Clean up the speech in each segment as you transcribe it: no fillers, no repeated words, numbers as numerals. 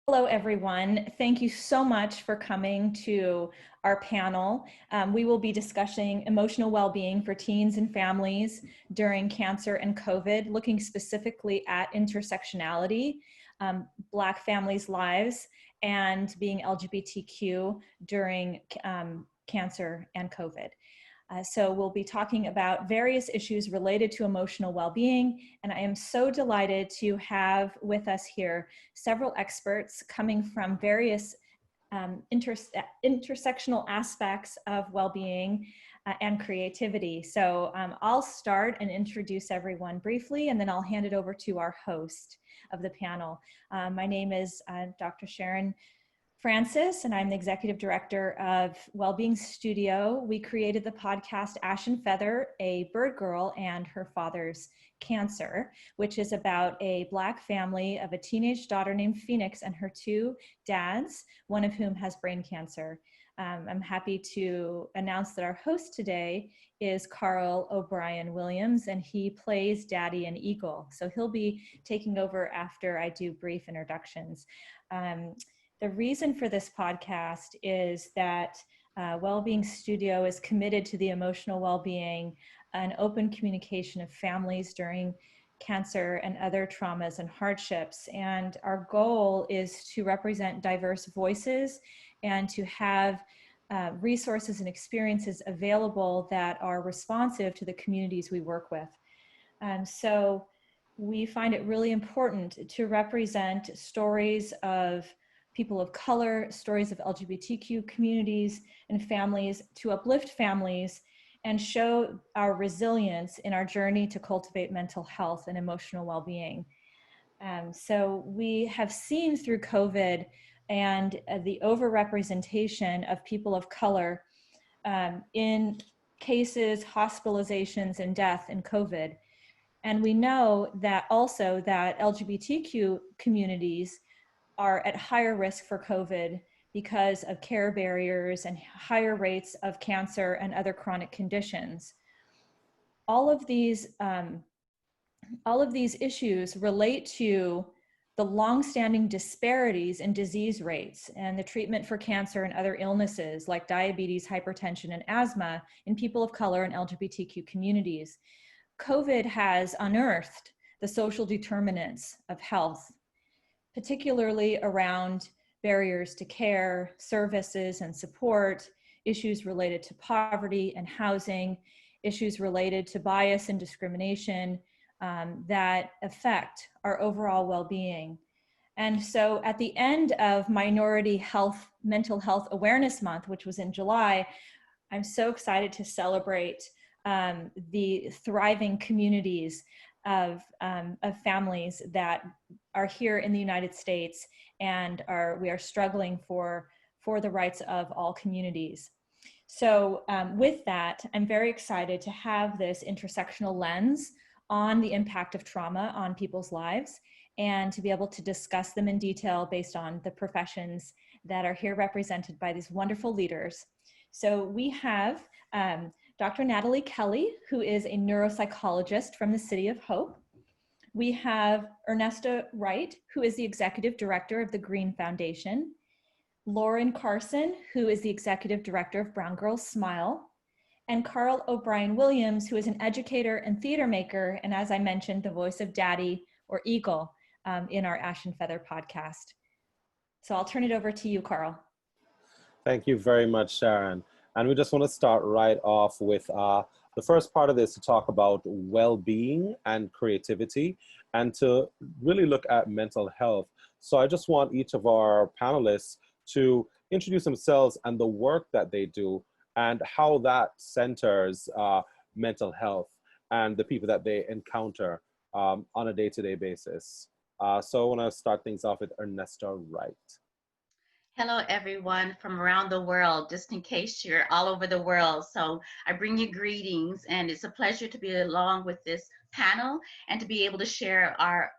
Hello, everyone. Thank you so much for coming to our panel. We will be discussing emotional well-being for teens and families during cancer and COVID, looking specifically at intersectionality, Black families' lives, and being LGBTQ during cancer and COVID. So we'll be talking about various issues related to emotional well-being, and I am so delighted to have with us here several experts coming from various intersectional aspects of well-being and creativity. So I'll start and introduce everyone briefly, and then I'll hand it over to our host of the panel. My name is Dr. Sharon Frances, and I'm the executive director of Wellbeing Studio. We created the podcast Ash and Feather, a bird girl and her father's cancer, which is about a Black family of a teenage daughter named Phoenix and her two dads, one of whom has brain cancer. I'm happy to announce that our host today is Karl O'Brien Williams, and he plays Daddy in Eagle. So he'll be taking over after I do brief introductions. The reason for this podcast is that Wellbeing Studio is committed to the emotional well-being and open communication of families during cancer and other traumas and hardships. And our goal is to represent diverse voices and to have resources and experiences available that are responsive to the communities we work with. So we find it really important to represent stories of people of color, stories of LGBTQ communities and families, to uplift families and show our resilience in our journey to cultivate mental health and emotional well-being. So we have seen through COVID and the overrepresentation of people of color in cases, hospitalizations, and death in COVID. And we know that also that LGBTQ communities are at higher risk for COVID because of care barriers and higher rates of cancer and other chronic conditions. All of these issues relate to the longstanding disparities in disease rates and the treatment for cancer and other illnesses like diabetes, hypertension, and asthma in people of color and LGBTQ communities. COVID has unearthed the social determinants of health, particularly around barriers to care, services and support, issues related to poverty and housing, issues related to bias and discrimination that affect our overall well-being. And so at the end of Minority Health, Mental Health Awareness Month, which was in July, I'm so excited to celebrate the thriving communities of families that are here in the United States and we are struggling for the rights of all communities. So with that, I'm very excited to have this intersectional lens on the impact of trauma on people's lives and to be able to discuss them in detail based on the professions that are here represented by these wonderful leaders. So we have Dr. Natalie Kelly, who is a neuropsychologist from the City of Hope. We have Ernesta Wright, who is the executive director of the G.R.E.E.N Foundation. Lauren Carson, who is the executive director of Brown Girls Smile. And Karl O'Brien Williams, who is an educator and theater maker, and as I mentioned, the voice of Daddy or Eagle in our Ash and Feather podcast. So I'll turn it over to you, Karl. Thank you very much, Sharon. And we just want to start right off with the first part of this to talk about well-being and creativity and to really look at mental health. So I just want each of our panelists to introduce themselves and the work that they do and how that centers mental health and the people that they encounter on a day-to-day basis. So I want to start things off with Ernesta Wright. Hello, everyone from around the world, just in case you're all over the world. So I bring you greetings, and it's a pleasure to be along with this panel and to be able to share our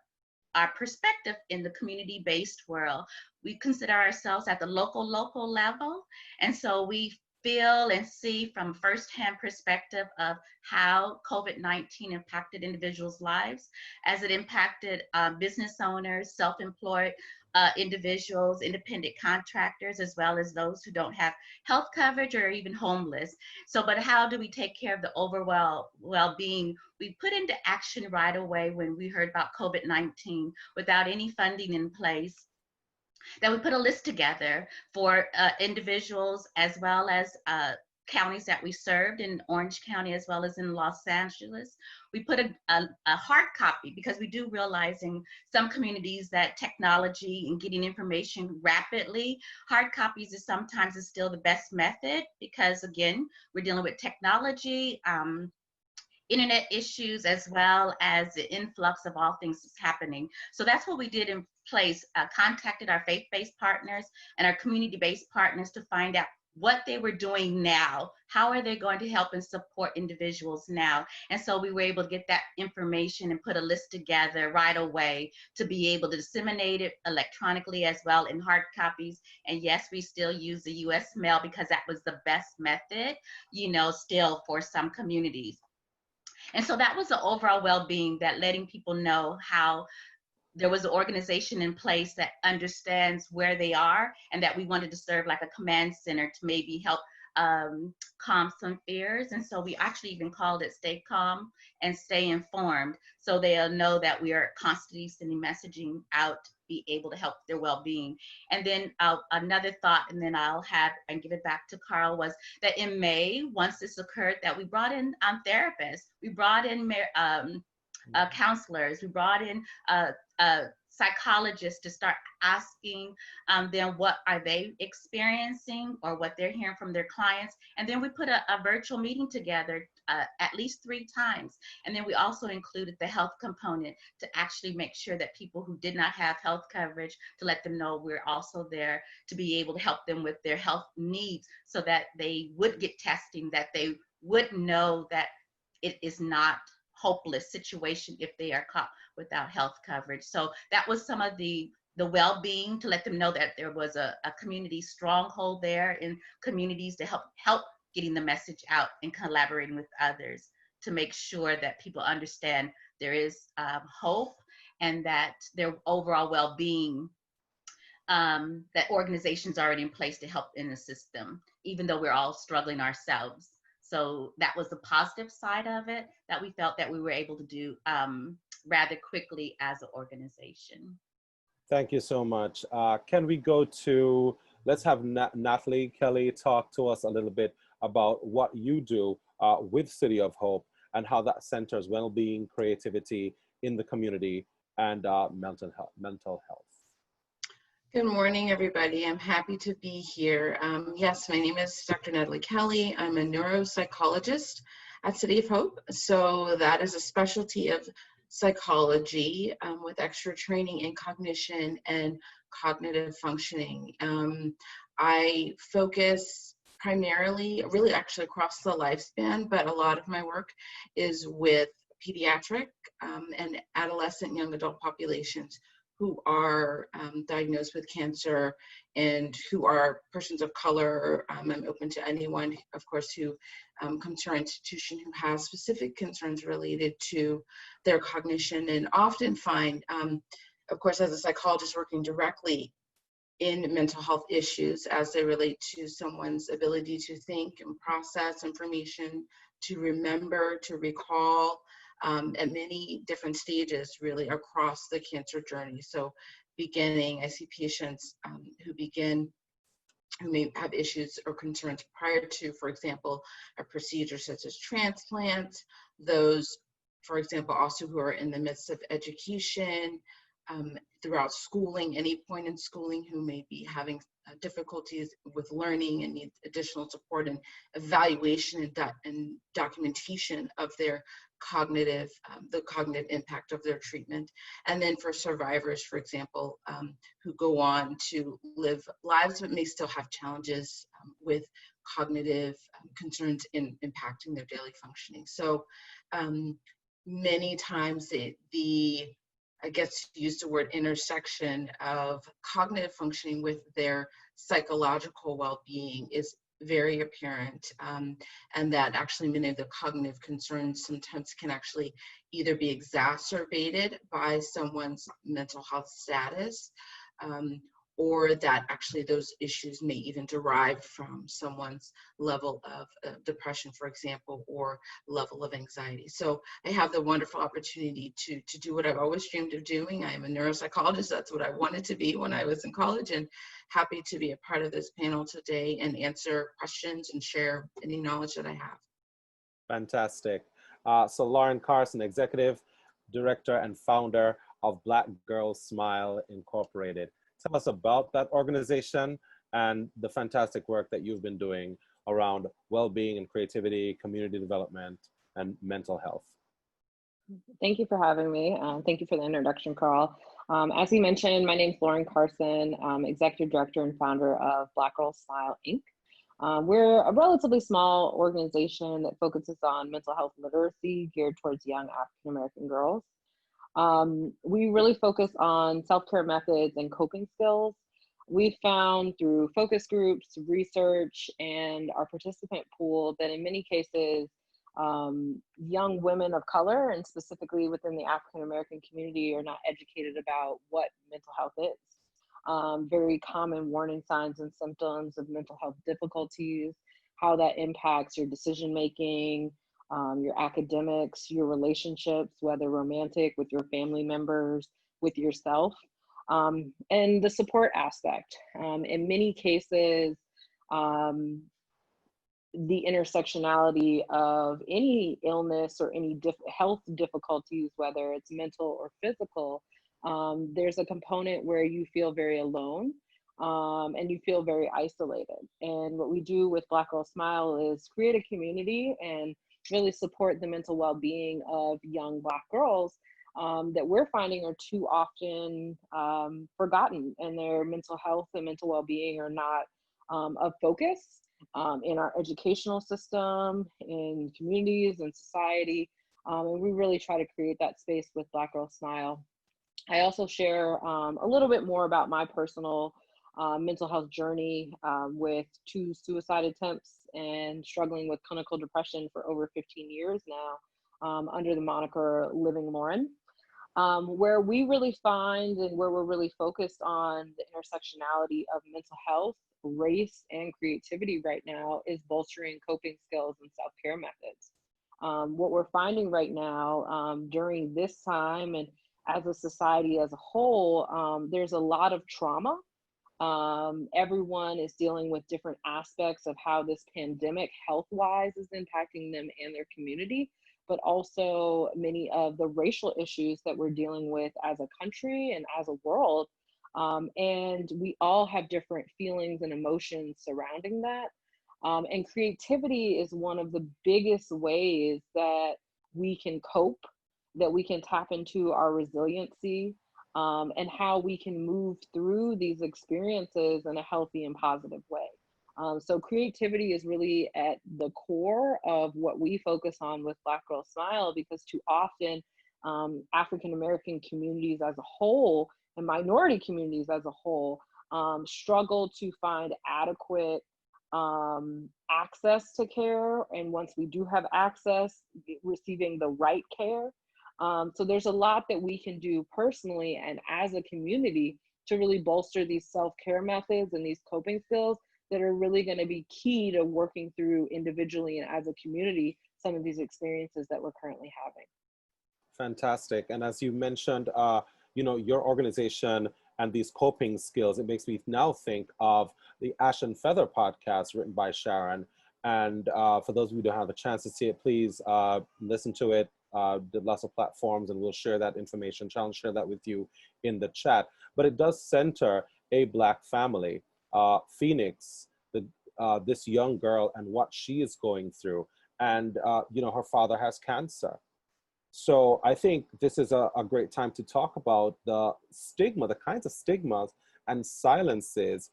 perspective in the community-based world. We consider ourselves at the local level, and so we feel and see from firsthand perspective of how COVID-19 impacted individuals' lives as it impacted business owners, self-employed individuals, independent contractors, as well as those who don't have health coverage or even homeless. So, but how do we take care of the overall well-being? We put into action right away when we heard about COVID-19 without any funding in place. That we put a list together for individuals as well as counties that we served in Orange County as well as in Los Angeles. We put a hard copy because we do realize in some communities that technology and getting information rapidly, hard copies is sometimes still the best method because again, we're dealing with technology, internet issues, as well as the influx of all things that's happening. So that's what we did in place, contacted our faith-based partners and our community-based partners to find out what they were doing now. How are they going to help and support individuals now? And so we were able to get that information and put a list together right away to be able to disseminate it electronically as well in hard copies. And yes, we still use the US mail because that was the best method, you know, still for some communities. And so that was the overall well-being, that letting people know how there was an organization in place that understands where they are and that we wanted to serve like a command center to maybe help calm some fears. And so we actually even called it Stay Calm and Stay Informed. So they'll know that we are constantly sending messaging out to be able to help their well-being. And then another thought, and then I'll have and give it back to Karl, was that in May, once this occurred, that we brought in therapists, we brought in counselors, we brought in psychologists to start asking them what are they experiencing or what they're hearing from their clients. And then we put a virtual meeting together at least 3 times. And then we also included the health component to actually make sure that people who did not have health coverage, to let them know we're also there to be able to help them with their health needs so that they would get testing, that they would know that it is not hopeless situation if they are caught without health coverage. So that was some of the well-being, to let them know that there was a community stronghold there in communities to help getting the message out and collaborating with others to make sure that people understand there is hope and that their overall well-being, that organizations are already in place to help in the system, even though we're all struggling ourselves. So that was the positive side of it that we felt that we were able to do rather quickly as an organization. Thank you so much. Can we go to, let's have Natalie Kelly talk to us a little bit about what you do with City of Hope and how that centers well-being, creativity in the community, and mental health. Good morning, everybody. I'm happy to be here. Yes, my name is Dr. Natalie Kelly. I'm a neuropsychologist at City of Hope. So that is a specialty of psychology with extra training in cognition and cognitive functioning. I focus primarily, really actually across the lifespan, but a lot of my work is with pediatric and adolescent young adult populations who are diagnosed with cancer and who are persons of color. I'm open to anyone, of course, who comes to our institution who has specific concerns related to their cognition, and often find, of course, as a psychologist working directly in mental health issues as they relate to someone's ability to think and process information, to remember, to recall, at many different stages really across the cancer journey. So beginning, I see patients who may have issues or concerns prior to, for example, a procedure such as transplant, those, for example, also who are in the midst of education, throughout schooling, any point in schooling, who may be having difficulties with learning and need additional support and evaluation and documentation of their cognitive, the cognitive impact of their treatment. And then for survivors, for example, who go on to live lives but may still have challenges with cognitive concerns in impacting their daily functioning. So many times I guess to use the word intersection of cognitive functioning with their psychological well-being is very apparent, and that actually many of the cognitive concerns sometimes can actually either be exacerbated by someone's mental health status, or that actually those issues may even derive from someone's level of depression, for example, or level of anxiety. So I have the wonderful opportunity to do what I've always dreamed of doing. I am a neuropsychologist. That's what I wanted to be when I was in college, and happy to be a part of this panel today and answer questions and share any knowledge that I have. Fantastic. So Lauren Carson, Executive Director and Founder of Black Girls Smile Incorporated. Tell us about that organization and the fantastic work that you've been doing around well-being and creativity, community development, and mental health. Thank you for having me. Thank you for the introduction, Karl. As he mentioned, my name is Lauren Carson. I'm Executive Director and Founder of Black Girls Smile, Inc. We're a relatively small organization that focuses on mental health literacy geared towards young African American girls. We really focus on self-care methods and coping skills. We found through focus groups, research, and our participant pool that in many cases, young women of color, and specifically within the African American community, are not educated about what mental health is. Very common warning signs and symptoms of mental health difficulties, how that impacts your decision making, your academics, your relationships, whether romantic, with your family members, with yourself, and the support aspect. In many cases, the intersectionality of any illness or any health difficulties, whether it's mental or physical, there's a component where you feel very alone, and you feel very isolated. And what we do with Black Girls Smile is create a community and really support the mental well-being of young Black girls that we're finding are too often forgotten, and their mental health and mental well-being are not of focus in our educational system, in communities and society. And we really try to create that space with Black Girls Smile. I also share a little bit more about my personal mental health journey with 2 suicide attempts and struggling with clinical depression for over 15 years now under the moniker Living Lauren, where we really find and where we're really focused on the intersectionality of mental health, race, and creativity right now is bolstering coping skills and self-care methods. What we're finding right now during this time and as a society as a whole, there's a lot of trauma. Everyone is dealing with different aspects of how this pandemic health-wise is impacting them and their community, but also many of the racial issues that we're dealing with as a country and as a world. And we all have different feelings and emotions surrounding that. And creativity is one of the biggest ways that we can cope, that we can tap into our resiliency, and how we can move through these experiences in a healthy and positive way. So creativity is really at the core of what we focus on with Black Girls Smile, because too often African American communities as a whole and minority communities as a whole struggle to find adequate access to care. And once we do have access, receiving the right care. So there's a lot that we can do personally and as a community to really bolster these self-care methods and these coping skills that are really going to be key to working through individually and as a community some of these experiences that we're currently having. Fantastic. And as you mentioned, you know, your organization and these coping skills, it makes me now think of the Ash and Feather podcast written by Sharon. And for those of you who don't have a chance to see it, please listen to it. There are lots of platforms, and we'll share that information. I'll share that with you in the chat. But it does center a Black family, Phoenix, this young girl, and what she is going through. And you know, her father has cancer. So I think this is a great time to talk about the stigma, the kinds of stigmas and silences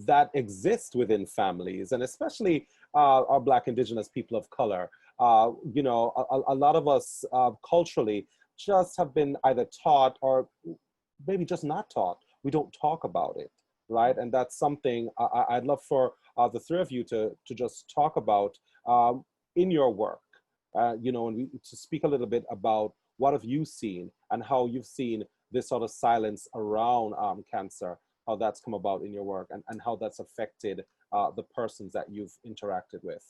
that exist within families, and especially our Black, Indigenous people of color. You know, a lot of us culturally just have been either taught or maybe just not taught. We don't talk about it, right? And that's something I'd love for the three of you to just talk about in your work. You know, and to speak a little bit about what have you seen and how you've seen this sort of silence around cancer, how that's come about in your work, and how that's affected the persons that you've interacted with.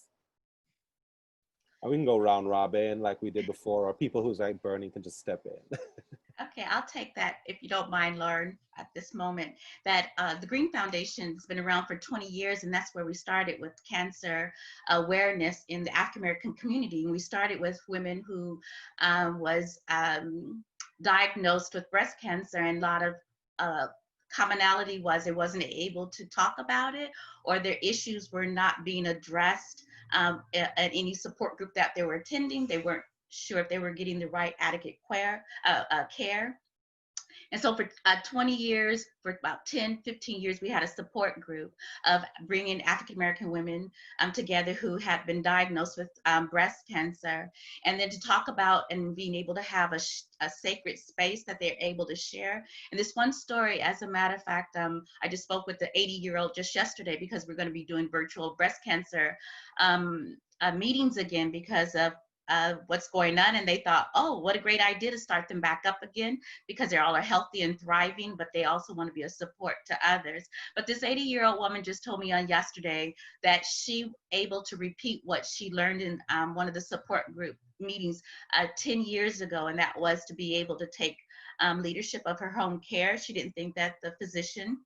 And we can go round robin like we did before, or people who's like burning can just step in. Okay, I'll take that if you don't mind, Lauren, at this moment. That the G.R.E.E.N Foundation has been around for 20 years, and that's where we started with cancer awareness in the African American community. And we started with women who was diagnosed with breast cancer, and a lot of commonality was they wasn't able to talk about it, or their issues were not being addressed at any support group that they were attending. They weren't sure if they were getting the right adequate care. And so for 20 years, for about 10, 15 years, we had a support group of bringing African-American women together who had been diagnosed with breast cancer, and then to talk about and being able to have a sacred space that they're able to share. And this one story, as a matter of fact, I just spoke with the 80-year-old just yesterday, because we're going to be doing virtual breast cancer meetings again because of what's going on, and they thought, oh, what a great idea to start them back up again, because they're all are healthy and thriving, but they also want to be a support to others. But this 80-year-old woman just told me on yesterday that she able to repeat what she learned in one of the support group meetings 10 years ago, and that was to be able to take leadership of her home care. She didn't think that the physician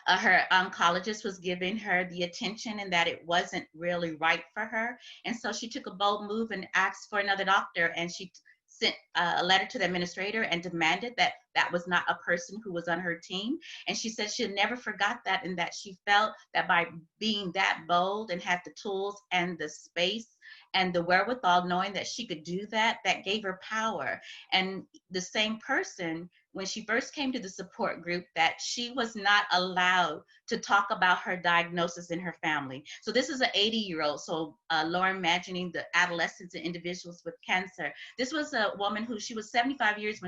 her oncologist was giving her the attention, and that it wasn't really right for her. And so she took a bold move and asked for another doctor, and she sent a letter to the administrator and demanded that that was not a person who was on her team. And she said she never forgot that, and that she felt that by being that bold and had the tools and the space and the wherewithal, knowing that she could do that, that gave her power. And the same person, when she first came to the support group, that she was not allowed to talk about her diagnosis in her family. So this is an 80-year-old. So Lauren, imagining the adolescents and individuals with cancer. This was a woman who, she was 75 years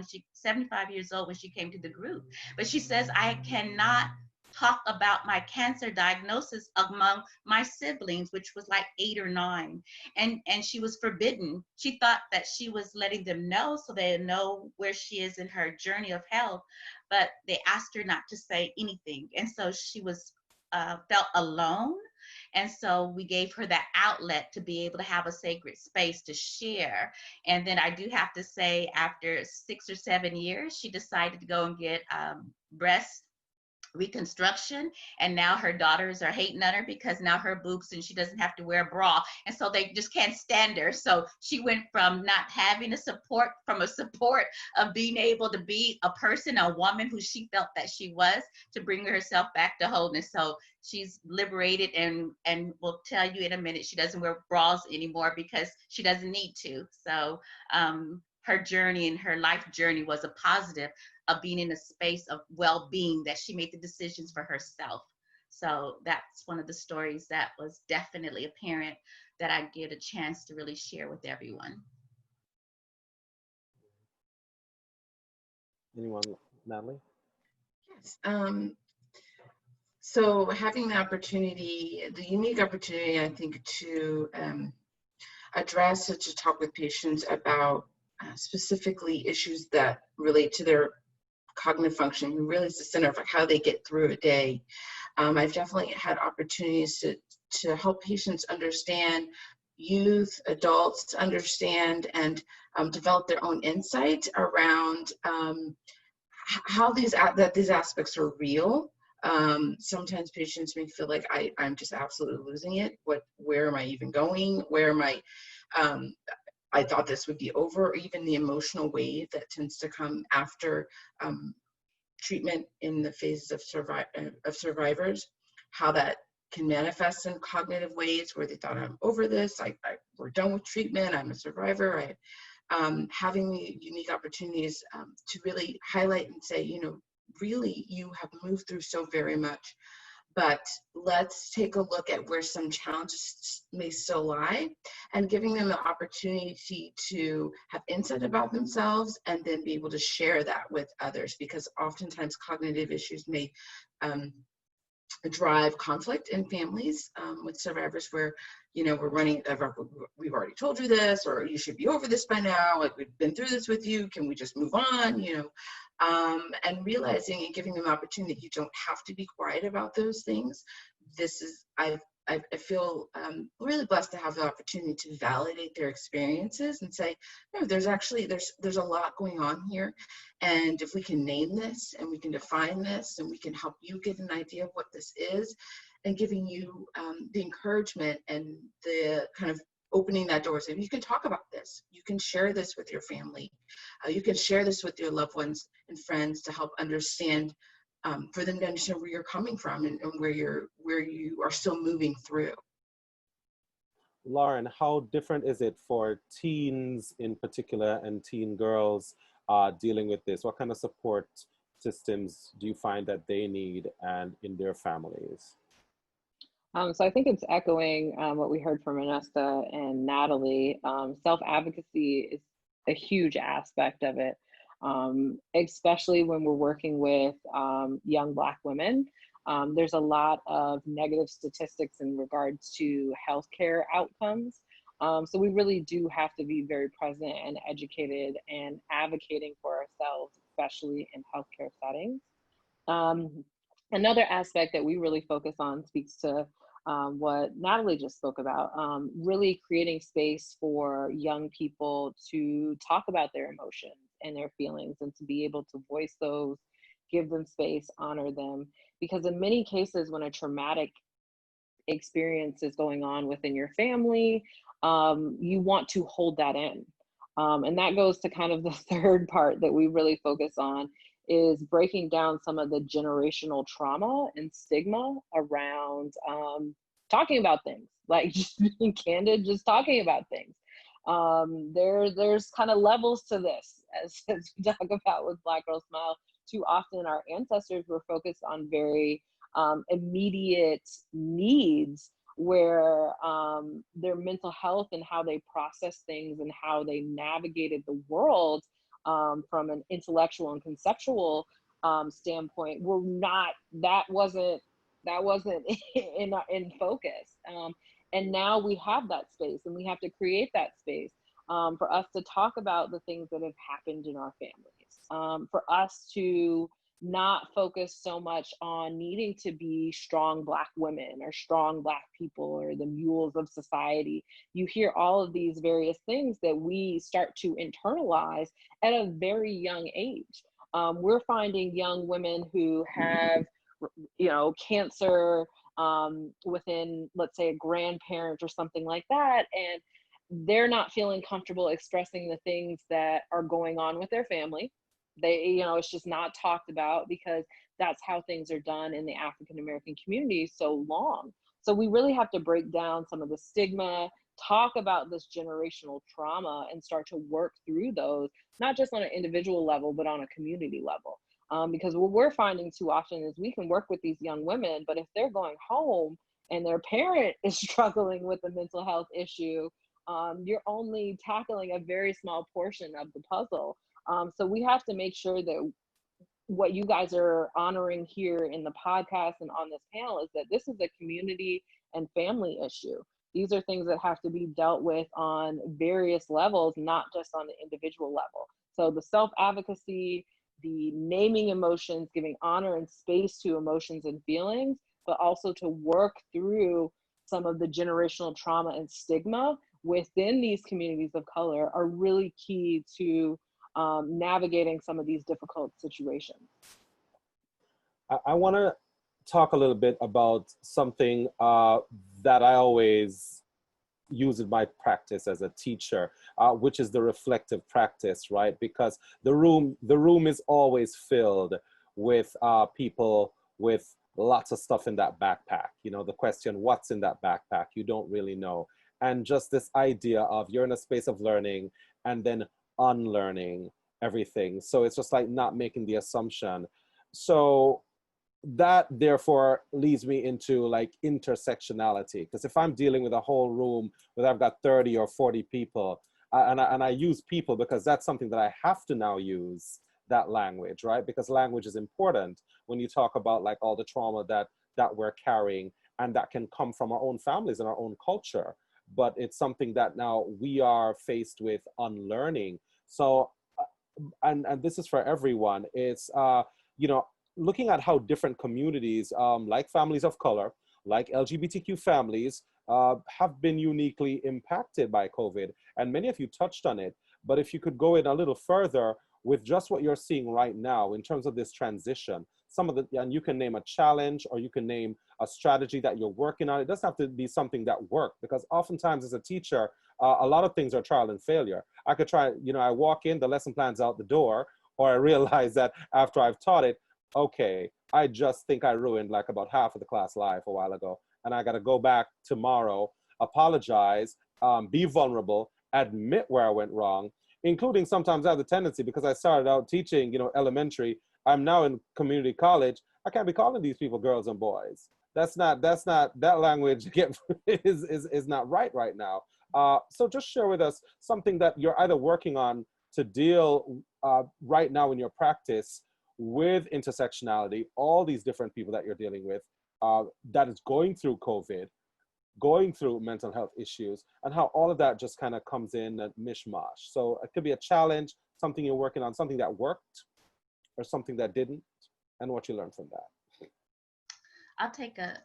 old when she came to the group. But she says, I cannot talk about my cancer diagnosis among my siblings, which was like 8 or 9. And she was forbidden. She thought that she was letting them know so they know where she is in her journey of health, but they asked her not to say anything. And so she was felt alone. And so we gave her that outlet to be able to have a sacred space to share. And then I do have to say, after 6 or 7 years, she decided to go and get breast reconstruction, and now her daughters are hating on her because now her boobs, and she doesn't have to wear a bra, and so they just can't stand her. So she went from not having a support of being able to be a person, a woman who she felt that she was, to bring herself back to wholeness. So she's liberated, and will tell you in a minute she doesn't wear bras anymore because she doesn't need to. So her journey and her life journey was a positive of being in a space of well-being, that she made the decisions for herself. So that's one of the stories that was definitely apparent that I get a chance to really share with everyone. Anyone, Natalie? Yes. So having the opportunity, the unique opportunity, I think, to address or to talk with patients about specifically issues that relate to their cognitive function, really is the center of how they get through a day. I've definitely had opportunities to help patients understand, youth, adults understand, and develop their own insight around how these aspects are real. Sometimes patients may feel like I'm just absolutely losing it. Where am I even going? Where am I? I thought this would be over, or even the emotional wave that tends to come after treatment in the phases of survivors, how that can manifest in cognitive ways where they thought, I'm over this, we're done with treatment, I'm a survivor. Having the unique opportunities to really highlight and say, really, you have moved through so very much, but let's take a look at where some challenges may still lie, and giving them the opportunity to have insight about themselves and then be able to share that with others, because oftentimes cognitive issues may drive conflict in families with survivors where, we're running, we've already told you this, or you should be over this by now, like we've been through this with you, can we just move on, and realizing and giving them the opportunity that you don't have to be quiet about those things. This is, I feel really blessed to have the opportunity to validate their experiences and say, no, there's actually, there's a lot going on here. And if we can name this and we can define this and we can help you get an idea of what this is, and giving you the encouragement and the kind of opening that door, so you can talk about this, you can share this with your family, you can share this with your loved ones and friends to help understand, for them to understand where you're coming from and where you are still moving through. Lauren, how different is it for teens in particular and teen girls dealing with this? What kind of support systems do you find that they need and in their families? So I think it's echoing what we heard from Ernesta and Natalie. Self-advocacy is a huge aspect of it, especially when we're working with young Black women. There's a lot of negative statistics in regards to healthcare outcomes. So we really do have to be very present and educated and advocating for ourselves, especially in healthcare settings. Another aspect that we really focus on speaks to what Natalie just spoke about, really creating space for young people to talk about their emotions and their feelings and to be able to voice those, give them space, honor them. Because in many cases, when a traumatic experience is going on within your family, you want to hold that in. And that goes to kind of the third part that we really focus on, is breaking down some of the generational trauma and stigma around talking about things, like just being candid, just talking about things. There's kind of levels to this, as we talk about with Black Girl Smile. Too often our ancestors were focused on very immediate needs, where their mental health and how they process things and how they navigated the world from an intellectual and conceptual standpoint were not, that wasn't in focus. And now we have that space, and we have to create that space for us to talk about the things that have happened in our families, for us to not focus so much on needing to be strong Black women or strong Black people or the mules of society. You hear all of these various things that we start to internalize at a very young age. We're finding young women who have, cancer within, let's say, a grandparent or something like that, and they're not feeling comfortable expressing the things that are going on with their family. They, it's just not talked about because that's how things are done in the African American community so long. So we really have to break down some of the stigma, talk about this generational trauma, and start to work through those, not just on an individual level, but on a community level. Because what we're finding too often is we can work with these young women, but if they're going home and their parent is struggling with a mental health issue, you're only tackling a very small portion of the puzzle. So we have to make sure that what you guys are honoring here in the podcast and on this panel is that this is a community and family issue. These are things that have to be dealt with on various levels, not just on the individual level. So the self-advocacy, the naming emotions, giving honor and space to emotions and feelings, but also to work through some of the generational trauma and stigma within these communities of color are really key to navigating some of these difficult situations. I want to talk a little bit about something that I always use in my practice as a teacher, which is the reflective practice, right? Because the room is always filled with people with lots of stuff in that backpack. The question, what's in that backpack? You don't really know. And just this idea of you're in a space of learning and then unlearning everything. So it's just like not making the assumption. So that therefore leads me into like intersectionality, because if I'm dealing with a whole room where I've got 30 or 40 people, and I use people because that's something that I have to now use that language, right? Because language is important when you talk about like all the trauma that we're carrying, and that can come from our own families and our own culture, but it's something that now we are faced with unlearning. So and this is for everyone, it's, you know, looking at how different communities, like families of color, like LGBTQ families, have been uniquely impacted by COVID. And many of you touched on it, but if you could go in a little further with just what you're seeing right now in terms of this transition, some of the, and you can name a challenge or you can name a strategy that you're working on. It doesn't have to be something that worked, because oftentimes as a teacher, a lot of things are trial and failure. I could try, you know, I walk in, the lesson plan's out the door, or I realize that after I've taught it, okay, I just think I ruined like about half of the class life a while ago. And I got to go back tomorrow, apologize, be vulnerable, admit where I went wrong, including sometimes I have the tendency, because I started out teaching, you know, elementary, I'm now in community college, I can't be calling these people girls and boys. That language again, is not right now. So just share with us something that you're either working on to deal right now in your practice with intersectionality, all these different people that you're dealing with, that is going through COVID, going through mental health issues, and how all of that just kind of comes in a mishmash. So it could be a challenge, something you're working on, something that worked or something that didn't, and what you learned from that. I'll take a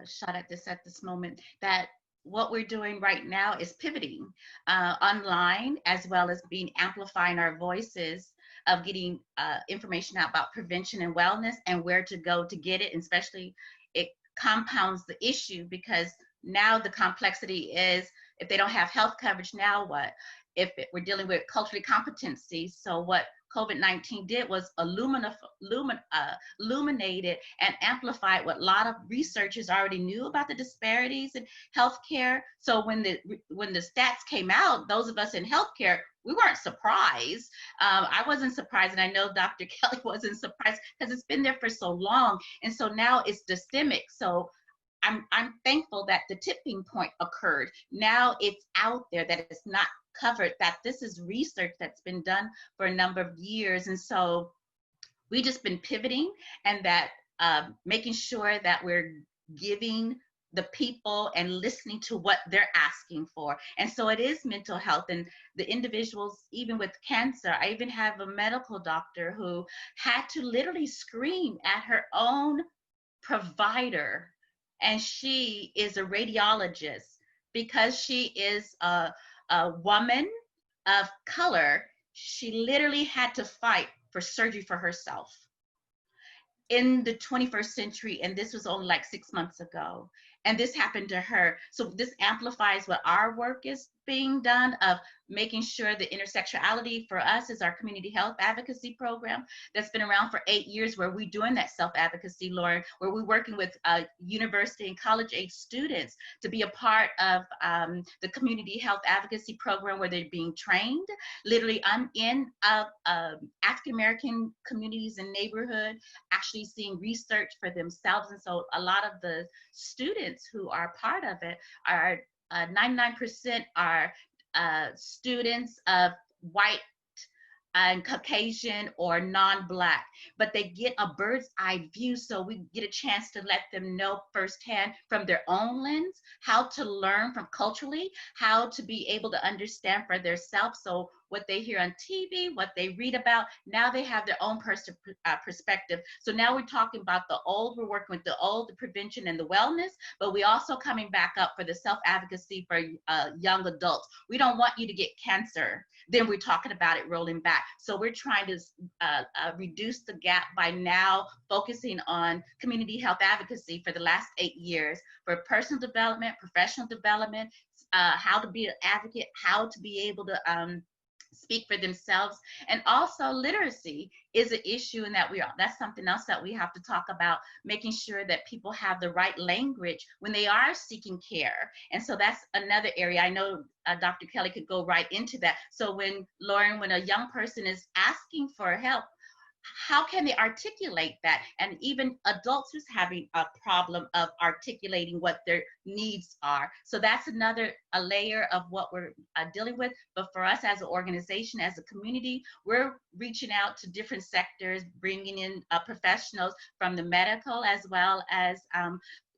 shot at this moment, that what we're doing right now is pivoting online, as well as amplifying our voices of getting information out about prevention and wellness and where to go to get it. And especially it compounds the issue, because now the complexity is, if they don't have health coverage, now what? If we're dealing with culturally competency, so what COVID-19 did was illuminated and amplified what a lot of researchers already knew about the disparities in healthcare. So when the stats came out, those of us in healthcare, we weren't surprised. I wasn't surprised, and I know Dr. Kelly wasn't surprised, because it's been there for so long. And so now it's systemic. So I'm thankful that the tipping point occurred. Now it's out there, that it's not covered, that this is research that's been done for a number of years. And so we just been pivoting, and that making sure that we're giving the people and listening to what they're asking for. And so it is mental health, and the individuals, even with cancer. I even have a medical doctor who had to literally scream at her own provider, and she is a radiologist, because she is a woman of color. She literally had to fight for surgery for herself in the 21st century, and this was only like 6 months ago, and this happened to her. So this amplifies what our work is being done, of making sure the intersectionality for us is our community health advocacy program that's been around for 8 years, where we're doing that self-advocacy, Lauren, where we're working with university and college age students to be a part of the community health advocacy program, where they're being trained. Literally, I'm in African-American communities and neighborhood, actually seeing research for themselves. And so a lot of the students who are part of it are 99% are students of white and Caucasian or non-Black, but they get a bird's eye view. So we get a chance to let them know firsthand from their own lens, how to learn from culturally, how to be able to understand for themselves. So what they hear on TV, what they read about, now they have their own perspective. So now we're talking about the old, we're working with the old, the prevention and the wellness, but we also coming back up for the self-advocacy for young adults. We don't want you to get cancer, then we're talking about it rolling back. So we're trying to reduce the gap by now focusing on community health advocacy for the last 8 years, for personal development, professional development, how to be an advocate, how to be able to speak for themselves. And also literacy is an issue, and that's something else that we have to talk about, making sure that people have the right language when they are seeking care. And so that's another area. I know Dr. Kelly could go right into that. So when a young person is asking for help, how can they articulate that? And even adults who's having a problem of articulating what their needs are. So that's another layer of what we're dealing with. But for us as an organization, as a community, we're reaching out to different sectors, bringing in professionals from the medical, as well as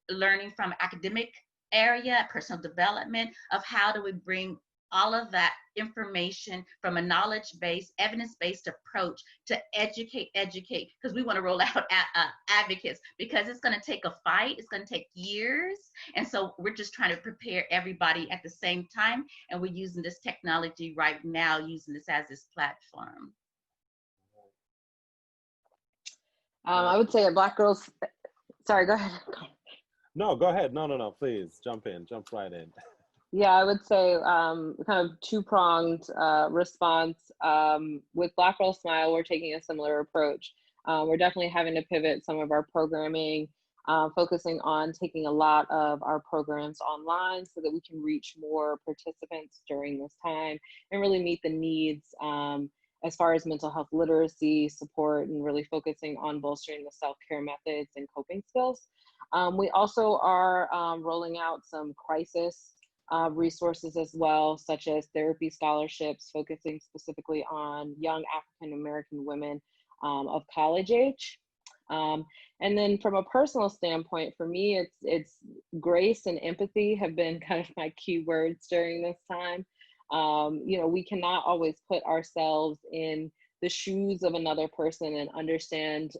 learning from academic area, personal development, of how do we bring all of that information from a knowledge-based, evidence-based approach to educate, because we want to roll out advocates, because it's going to take a fight. It's going to take years. And so we're just trying to prepare everybody at the same time. And we're using this technology right now, using this as this platform. I would say at Black Girls, sorry, go ahead. No, go ahead. No, please jump right in. Yeah, I would say kind of two-pronged response. With Black Girl Smile, we're taking a similar approach. We're definitely having to pivot some of our programming, focusing on taking a lot of our programs online so that we can reach more participants during this time and really meet the needs as far as mental health literacy support, and really focusing on bolstering the self-care methods and coping skills. We also are rolling out some crisis resources as well, such as therapy scholarships, focusing specifically on young African American women of college age. And then from a personal standpoint, for me, it's grace and empathy have been kind of my key words during this time. You know, we cannot always put ourselves in the shoes of another person and understand,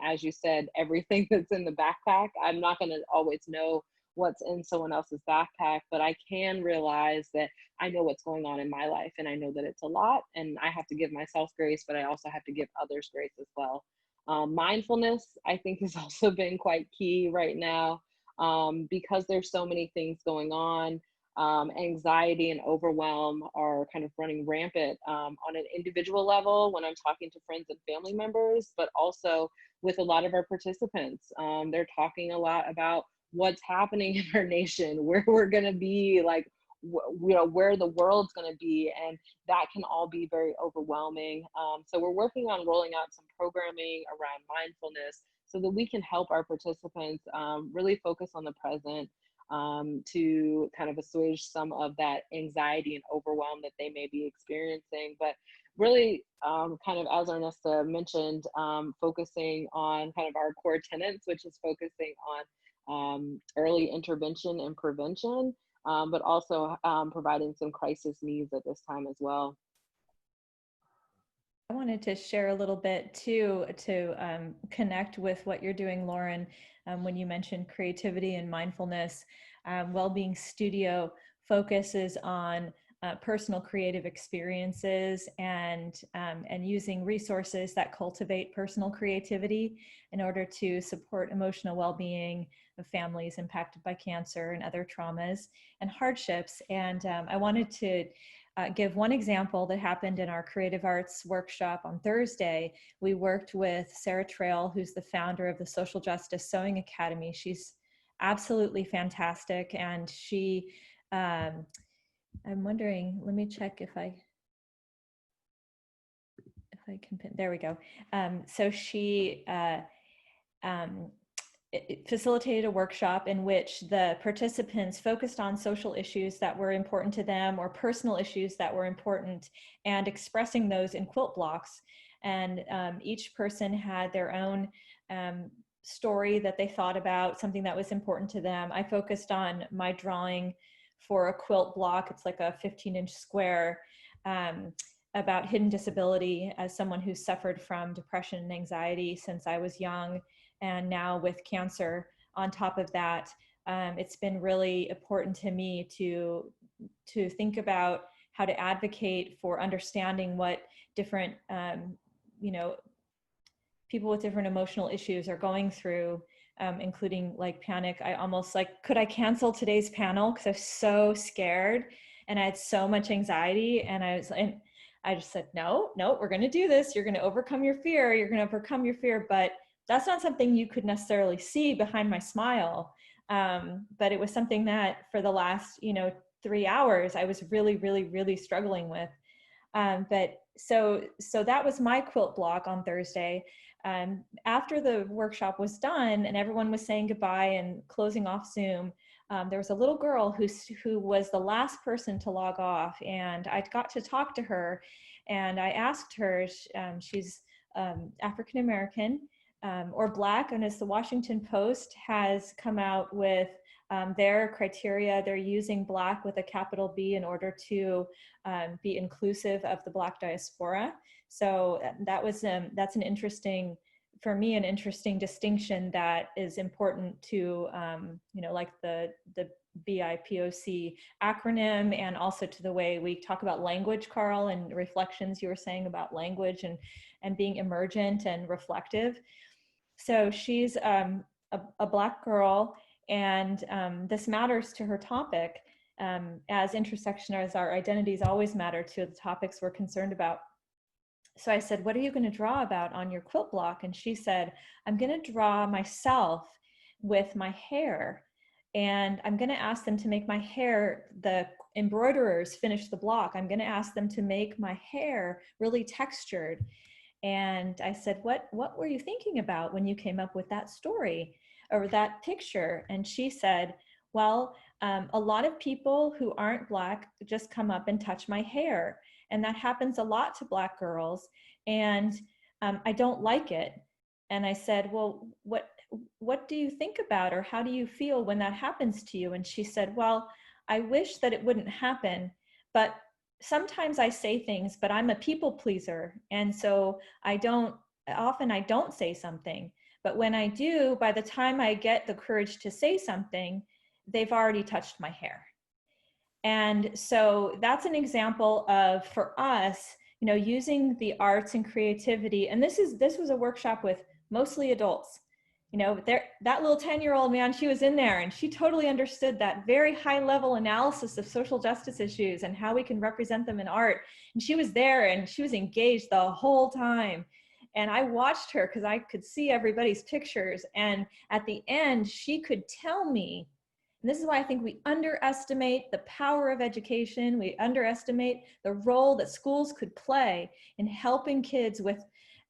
as you said, everything that's in the backpack. I'm not going to always know what's in someone else's backpack, but I can realize that I know what's going on in my life, and I know that it's a lot, and I have to give myself grace, but I also have to give others grace as well. Mindfulness, I think, has also been quite key right now, because there's so many things going on. Anxiety and overwhelm are kind of running rampant on an individual level when I'm talking to friends and family members, but also with a lot of our participants. They're talking a lot about what's happening in our nation, where we're going to be, like, you know, where the world's going to be, and that can all be very overwhelming. So we're working on rolling out some programming around mindfulness so that we can help our participants really focus on the present, to kind of assuage some of that anxiety and overwhelm that they may be experiencing. But really, kind of as Ernesta mentioned, focusing on kind of our core tenets, which is focusing on early intervention and prevention, but also providing some crisis needs at this time as well. I wanted to share a little bit too, to connect with what you're doing, Lauren, when you mentioned creativity and mindfulness. Wellbeing Studio focuses on personal creative experiences and using resources that cultivate personal creativity in order to support emotional well-being of families impacted by cancer and other traumas and hardships. And I wanted to give one example that happened in our creative arts workshop on Thursday. We worked with Sarah Trail, who's the founder of the Social Justice Sewing Academy. She's absolutely fantastic. And she, I'm wondering, let me check if I can pin, there we go. So she facilitated a workshop in which the participants focused on social issues that were important to them or personal issues that were important, and expressing those in quilt blocks. And each person had their own story that they thought about, something that was important to them. I focused on my drawing for a quilt block. It's like a 15-inch square, about hidden disability as someone who's suffered from depression and anxiety since I was young. And now with cancer on top of that, it's been really important to me to think about how to advocate for understanding what different, you know, people with different emotional issues are going through, including like panic. I almost like, could I cancel today's panel? Because I was so scared and I had so much anxiety, and I just said, no, we're going to do this. You're going to overcome your fear. You're going to overcome your fear. But that's not something you could necessarily see behind my smile. But it was something that for the last, 3 hours, I was really, really, really struggling with. But so that was my quilt block on Thursday. After the workshop was done and everyone was saying goodbye and closing off Zoom, there was a little girl who was the last person to log off, and I got to talk to her, and I asked her, she's African American or Black, and as the Washington Post has come out with their criteria, they're using Black with a capital B in order to be inclusive of the Black diaspora. So that's an interesting, for me, an interesting distinction that is important to, like the BIPOC acronym, and also to the way we talk about language, Karl, and reflections you were saying about language and being emergent and reflective. So she's a Black girl, and this matters to her topic, as intersectional as our identities always matter to the topics we're concerned about. So I said, what are you going to draw about on your quilt block? And she said, I'm going to draw myself with my hair. And I'm going to ask them to make my hair, the embroiderers finish the block. I'm going to ask them to make my hair really textured. And I said, what were you thinking about when you came up with that story or that picture? And she said, well, a lot of people who aren't Black just come up and touch my hair. And that happens a lot to Black girls. And I don't like it. And I said, well, what do you think about, or how do you feel when that happens to you? And she said, well, I wish that it wouldn't happen, but sometimes I say things, but I'm a people pleaser. And so often I don't say something, but when I do, by the time I get the courage to say something, they've already touched my hair. And so that's an example of, for us, using the arts and creativity. And this was a workshop with mostly adults. That little 10-year-old, man, she was in there and she totally understood that very high level analysis of social justice issues and how we can represent them in art. And she was there and she was engaged the whole time. And I watched her because I could see everybody's pictures. And at the end, she could tell me, and this is why I think we underestimate the power of education. We underestimate the role that schools could play in helping kids with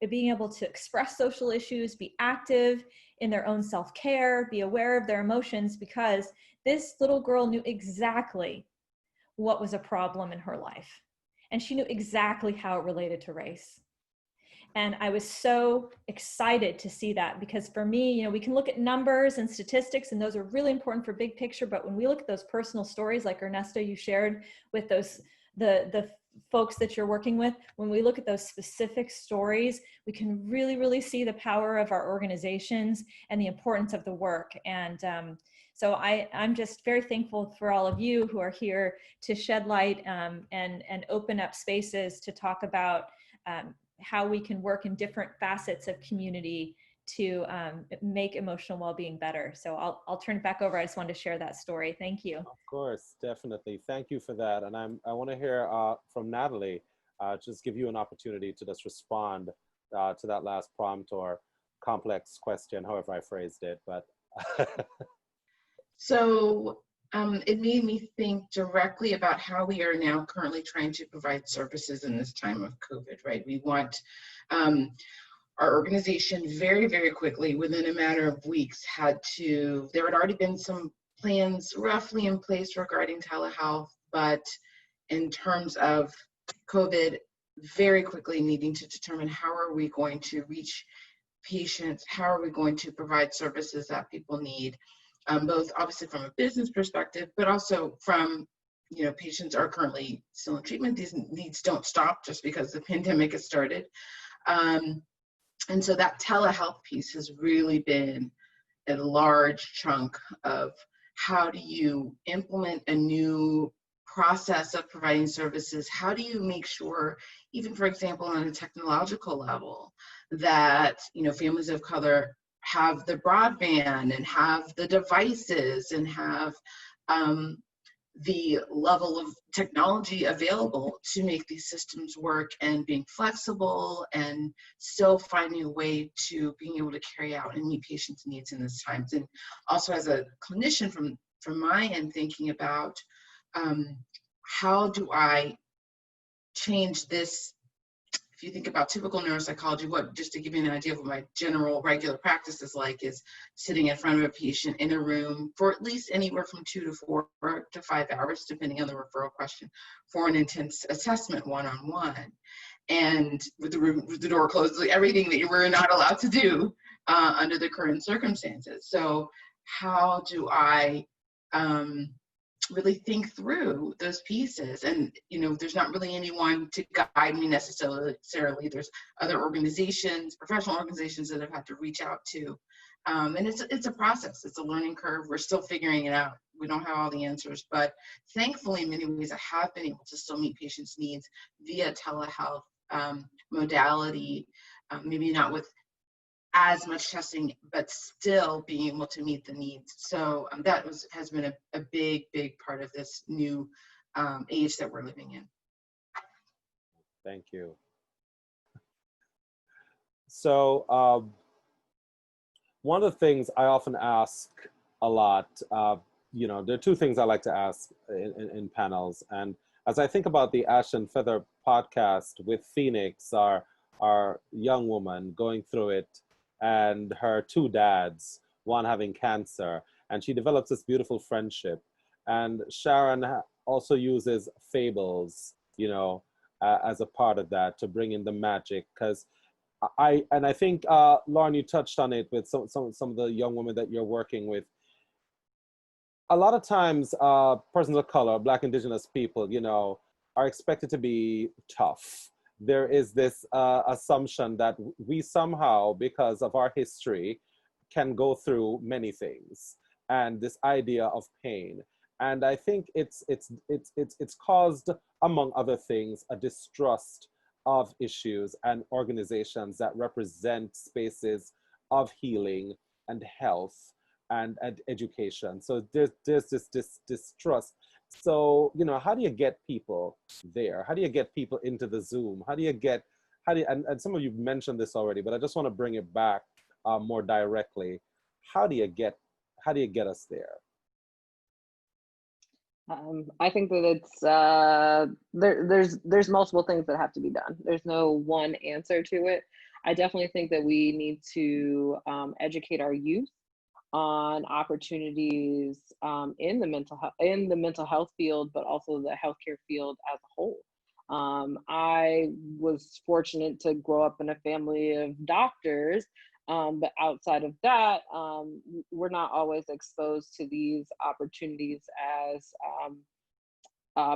being able to express social issues, be active in their own self-care, be aware of their emotions, because this little girl knew exactly what was a problem in her life. And she knew exactly how it related to race. And I was so excited to see that, because for me, we can look at numbers and statistics, and those are really important for big picture. But when we look at those personal stories, like Ernesta, you shared with the folks that you're working with, when we look at those specific stories, we can really, really see the power of our organizations and the importance of the work. And so I'm just very thankful for all of you who are here to shed light and open up spaces to talk about how we can work in different facets of community to make emotional well-being better. So I'll turn it back over. I just wanted to share that story. Thank you. Of course, definitely. Thank you for that. And I want to hear from Natalie, just give you an opportunity to just respond to that last prompt or complex question, however I phrased it. But So it made me think directly about how we are now currently trying to provide services in this time of COVID, right? We want our organization very, very quickly, within a matter of weeks, there had already been some plans roughly in place regarding telehealth, but in terms of COVID, very quickly needing to determine how are we going to reach patients, how are we going to provide services that people need, both obviously from a business perspective, but also from, patients are currently still in treatment. These needs don't stop just because the pandemic has started. And so that telehealth piece has really been a large chunk of how do you implement a new process of providing services? How do you make sure, even for example, on a technological level, that families of color have the broadband and have the devices and have the level of technology available to make these systems work, and being flexible and still finding a way to being able to carry out and meet patients' needs in this time. And also as a clinician from my end, thinking about how do I change this. If you think about typical neuropsychology, just to give you an idea of what my general regular practice is like, is sitting in front of a patient in a room for at least anywhere from 2 to 4 to 5 hours, depending on the referral question, for an intense assessment one-on-one. And with the door closed, like everything that you were not allowed to do under the current circumstances. So how do I really think through those pieces. And, there's not really anyone to guide me necessarily. There's other organizations, professional organizations that I've had to reach out to. And it's a process. It's a learning curve. We're still figuring it out. We don't have all the answers, but thankfully, in many ways, I have been able to still meet patients' needs via telehealth modality, maybe not with as much testing, but still being able to meet the needs. So that has been a big part of this new age that we're living in. Thank you. So one of the things I often ask a lot, there are two things I like to ask in panels. And as I think about the Ash and Feather podcast with Phoenix, our young woman going through it, and her two dads, one having cancer, and she develops this beautiful friendship. And Sharon also uses fables, as a part of that to bring in the magic. Because I think, Lauren, you touched on it with some of the young women that you're working with. A lot of times, persons of color, Black, Indigenous people, are expected to be tough. There is this assumption that we somehow, because of our history, can go through many things, and this idea of pain. And I think it's caused, among other things, a distrust of issues and organizations that represent spaces of healing and health and education. So there's this distrust. So, how do you get people there? How do you get people into the Zoom? And some of you mentioned this already, but I just want to bring it back more directly. How do you get us there? I think that it's there's multiple things that have to be done. There's no one answer to it. I definitely think that we need to educate our youth on opportunities in the mental health field, but also the healthcare field as a whole. I was fortunate to grow up in a family of doctors, but outside of that, we're not always exposed to these opportunities as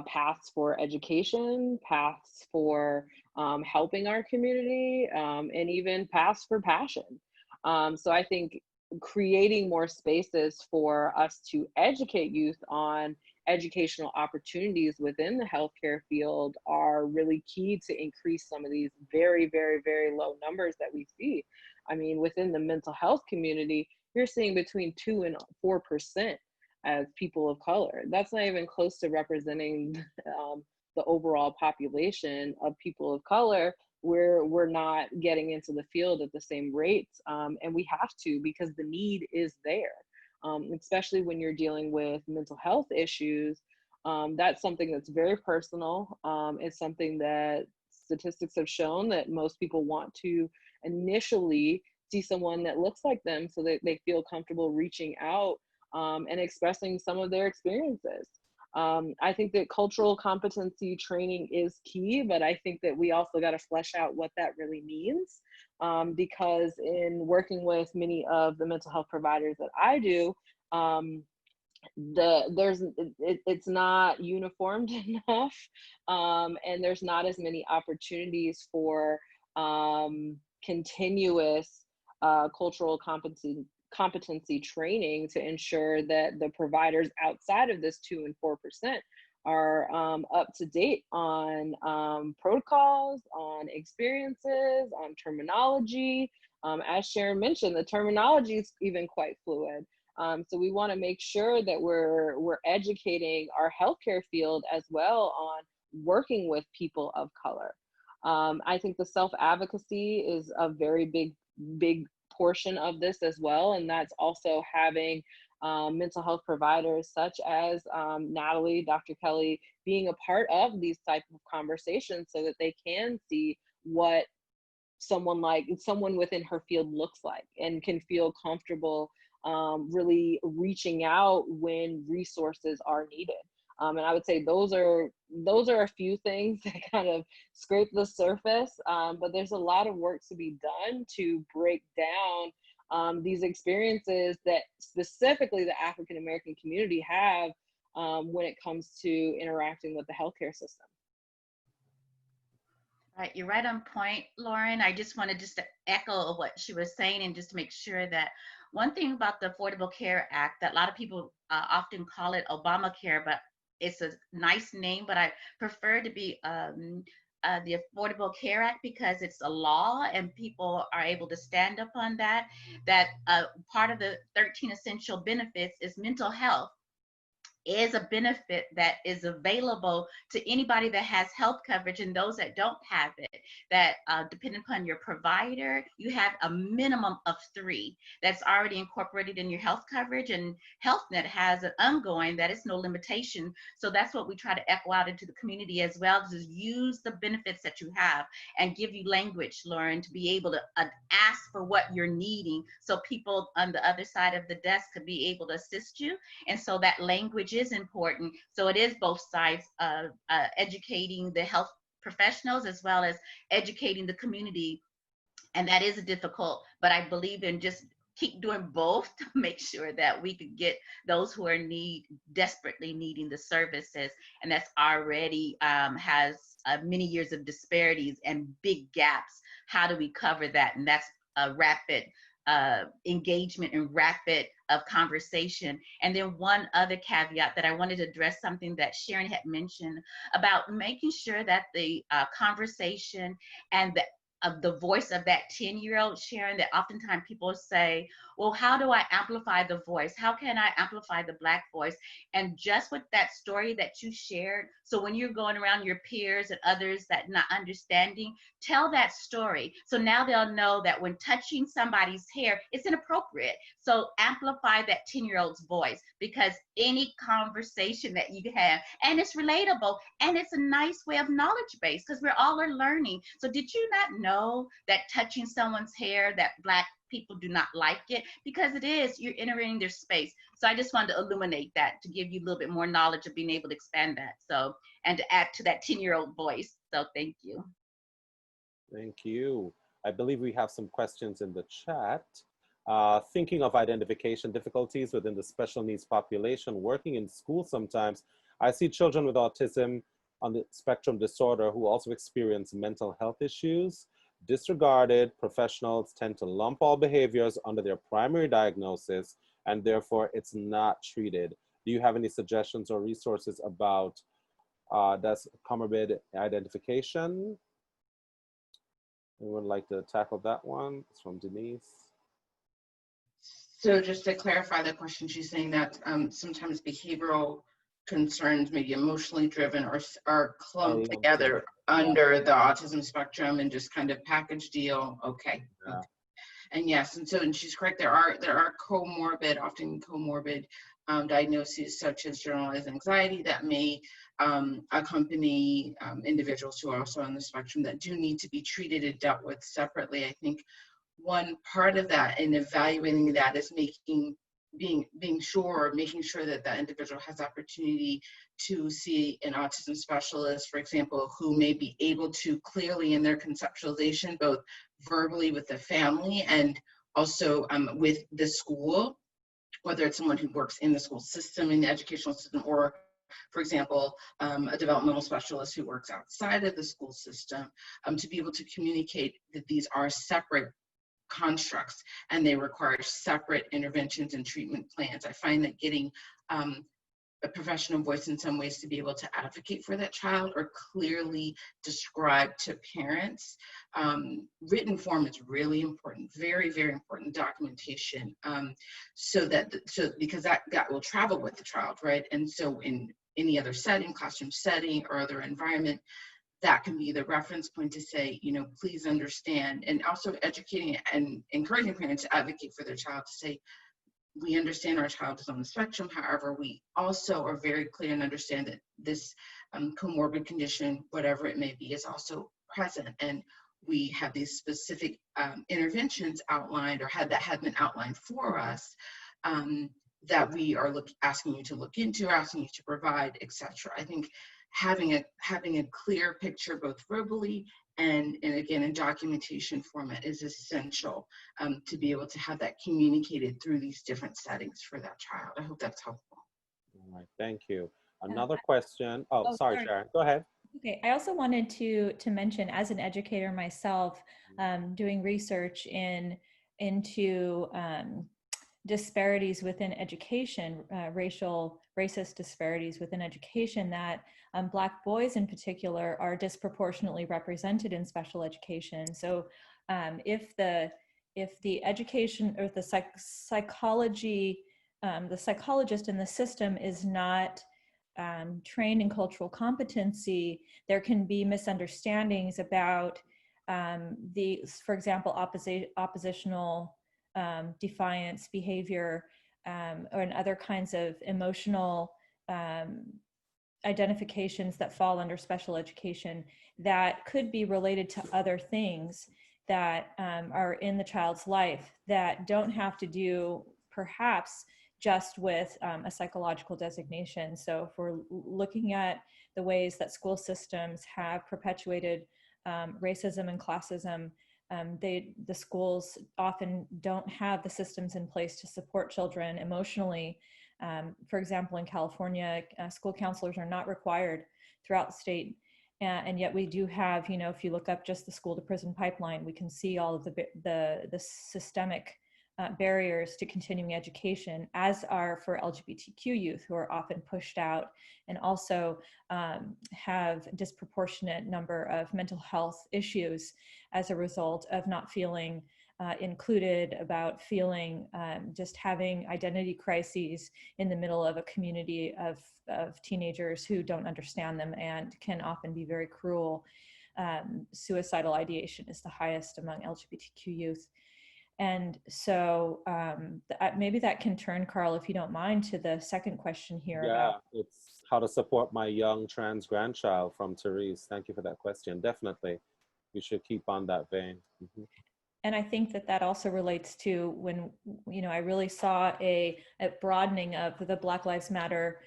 paths for education, paths for helping our community, and even paths for passion. So I think creating more spaces for us to educate youth on educational opportunities within the healthcare field are really key to increase some of these very, very, very low numbers that we see. I mean, within the mental health community, you're seeing between 2 and 4% as people of color. That's not even close to representing the overall population of people of color. We're not getting into the field at the same rates, and we have to, because the need is there, especially when you're dealing with mental health issues. That's something that's very personal. It's something that statistics have shown that most people want to initially see someone that looks like them so that they feel comfortable reaching out and expressing some of their experiences. I think that cultural competency training is key, but I think that we also got to flesh out what that really means, because in working with many of the mental health providers that I do, it's not uniformed enough, and there's not as many opportunities for continuous cultural competency training to ensure that the providers outside of this 2 and 4% are up to date on protocols, on experiences, on terminology. As Sharon mentioned, the terminology is even quite fluid. So we want to make sure that we're educating our healthcare field as well on working with people of color. I think the self-advocacy is a very big portion of this as well, and that's also having mental health providers such as Natalie, Dr. Kelly, being a part of these type of conversations so that they can see what someone within her field looks like and can feel comfortable really reaching out when resources are needed. And I would say those are a few things that kind of scrape the surface, but there's a lot of work to be done to break down these experiences that specifically the African American community have when it comes to interacting with the healthcare system. Right, you're right on point, Lauren. I just wanted to echo what she was saying and just to make sure that one thing about the Affordable Care Act that a lot of people often call it Obamacare, but it's a nice name, but I prefer to be the Affordable Care Act because it's a law and people are able to stand up on that. That part of the 13 essential benefits is mental health is a benefit that is available to anybody that has health coverage and those that don't have it, that depending upon your provider, you have a minimum of 3 that's already incorporated in your health coverage, and HealthNet has an ongoing that is no limitation. So that's what we try to echo out into the community as well, is use the benefits that you have and give you language, Lauren, to be able to ask for what you're needing so people on the other side of the desk could be able to assist you. And so that language is important. So it is both sides of educating the health professionals as well as educating the community. And that is difficult, but I believe in just keep doing both to make sure that we could get those who are desperately needing the services. And that's already has many years of disparities and big gaps. How do we cover that? And that's a rapid engagement and rapid of conversation. And then one other caveat that I wanted to address, something that Sharon had mentioned about making sure that the conversation and the voice of that 10-year-old, Sharon, that oftentimes people say, well, how do I amplify the voice? How can I amplify the Black voice? And just with that story that you shared, so when you're going around your peers and others that not understanding, tell that story. So now they'll know that when touching somebody's hair, it's inappropriate. So amplify that 10-year-old's voice, because any conversation that you have, and it's relatable, and it's a nice way of knowledge base, because we're all learning. So did you not know that touching someone's hair, that Black people do not like it? Because it is, you're entering their space. So I just wanted to illuminate that to give you a little bit more knowledge of being able to expand that. So, and to add to that 10-year-old voice. So thank you. Thank you. I believe we have some questions in the chat. Thinking of identification difficulties within the special needs population, working in school sometimes, I see children with autism on the spectrum disorder who also experience mental health issues. Disregarded professionals tend to lump all behaviors under their primary diagnosis, and therefore it's not treated. Do you have any suggestions or resources about that's comorbid identification? Anyone like to tackle that one? It's from Denise. So just to clarify the question, she's saying that sometimes behavioral concerns, maybe emotionally driven, are clumped together under the autism spectrum and just kind of package deal. Okay. Yeah. And yes, and she's correct. There are often comorbid diagnoses such as generalized anxiety that may accompany individuals who are also on the spectrum that do need to be treated and dealt with separately. I think one part of that in evaluating that is making sure that that individual has opportunity to see an autism specialist, for example, who may be able to clearly in their conceptualization, both verbally with the family and also with the school, whether it's someone who works in the school system, in the educational system, or for example, a developmental specialist who works outside of the school system, to be able to communicate that these are separate constructs and they require separate interventions and treatment plans. I find that getting a professional voice in some ways to be able to advocate for that child or clearly describe to parents. Written form is really important, very, very important documentation, because that will travel with the child, right? And so in any other setting, classroom setting or other environment, that can be the reference point to say, please understand, and also educating and encouraging parents to advocate for their child to say, we understand our child is on the spectrum. However, we also are very clear and understand that this comorbid condition, whatever it may be, is also present. And we have these specific interventions outlined or had been outlined for us that we are asking you to look into, asking you to provide, etc. I think having a clear picture both verbally And again, in documentation format is essential to be able to have that communicated through these different settings for that child. I hope that's helpful. All right, thank you. Another question. Oh, sorry, sorry. Sharon, go ahead. Okay, I also wanted to mention, as an educator myself, doing research into disparities within education, racist disparities within education, that Black boys in particular are disproportionately represented in special education. So if the education or the psychology, the psychologist in the system is not trained in cultural competency, there can be misunderstandings about for example, oppositional defiance behavior, or in other kinds of emotional identifications that fall under special education that could be related to other things that are in the child's life that don't have to do perhaps just with a psychological designation. So if we're looking at the ways that school systems have perpetuated racism and classism, the schools often don't have the systems in place to support children emotionally. For example, in California, school counselors are not required throughout the state. And yet we do have, you know, if you look up just the school to prison pipeline, we can see all of the systemic barriers to continuing education, as are for LGBTQ youth, who are often pushed out and also have a disproportionate number of mental health issues as a result of not feeling included, about feeling just having identity crises in the middle of a community of teenagers who don't understand them and can often be very cruel. Suicidal ideation is the highest among LGBTQ youth. And so maybe that can turn, Karl, if you don't mind, to the second question here. Yeah, it's how to support my young trans grandchild from Therese. Thank you for that question. Definitely, we should keep on that vein. Mm-hmm. And I think that also relates to when, you know, I really saw a broadening of the Black Lives Matter